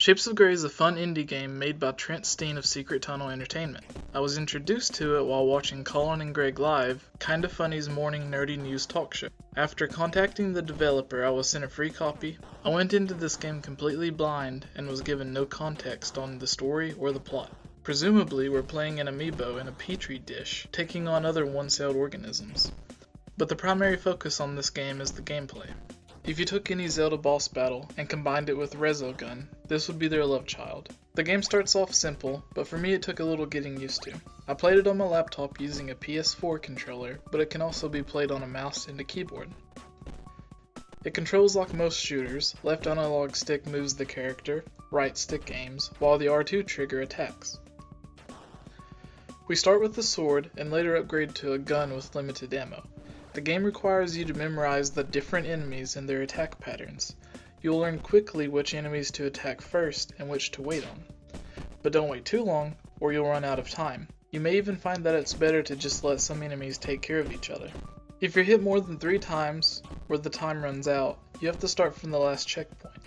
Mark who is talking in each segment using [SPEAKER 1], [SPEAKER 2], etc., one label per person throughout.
[SPEAKER 1] Shapes of Grey is a fun indie game made by Trent Steen of Secret Tunnel Entertainment. I was introduced to it while watching Colin and Greg Live, Kinda Funny's morning nerdy news talk show. After contacting the developer, I was sent a free copy. I went into this game completely blind and was given no context on the story or the plot. Presumably, we're playing an amiibo in a petri dish, taking on other one-celled organisms. But the primary focus on this game is the gameplay. If you took any Zelda boss battle and combined it with Resogun, this would be their love child. The game starts off simple, but for me it took a little getting used to. I played it on my laptop using a PS4 controller, but it can also be played on a mouse and a keyboard. It controls like most shooters. Left analog stick moves the character, right stick aims, while the R2 trigger attacks. We start with the sword and later upgrade to a gun with limited ammo. The game requires you to memorize the different enemies and their attack patterns. You'll learn quickly which enemies to attack first and which to wait on. But don't wait too long, or you'll run out of time. You may even find that it's better to just let some enemies take care of each other. If you're hit more than 3 times, or the time runs out, you have to start from the last checkpoint.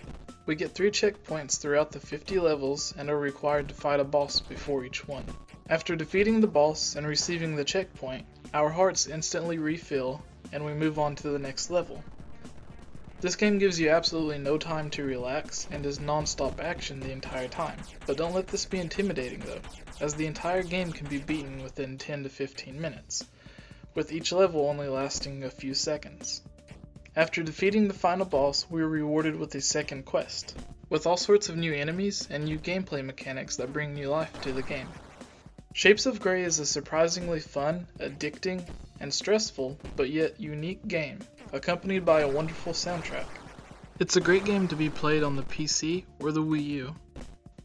[SPEAKER 1] We get 3 checkpoints throughout the 50 levels and are required to fight a boss before each one. After defeating the boss and receiving the checkpoint, our hearts instantly refill and we move on to the next level. This game gives you absolutely no time to relax and is non-stop action the entire time, but don't let this be intimidating though, as the entire game can be beaten within 10 to 15 minutes, with each level only lasting a few seconds. After defeating the final boss, we are rewarded with a second quest, with all sorts of new enemies and new gameplay mechanics that bring new life to the game. Shapes of Grey is a surprisingly fun, addicting, and stressful, but yet unique game, accompanied by a wonderful soundtrack. It's a great game to be played on the PC or the Wii U,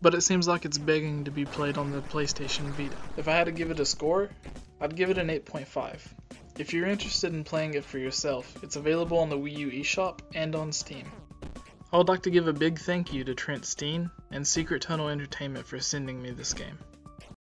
[SPEAKER 1] but it seems like it's begging to be played on the PlayStation Vita. If I had to give it a score, I'd give it an 8.5. If you're interested in playing it for yourself, it's available on the Wii U eShop and on Steam. I would like to give a big thank you to Trent Steen and Secret Tunnel Entertainment for sending me this game.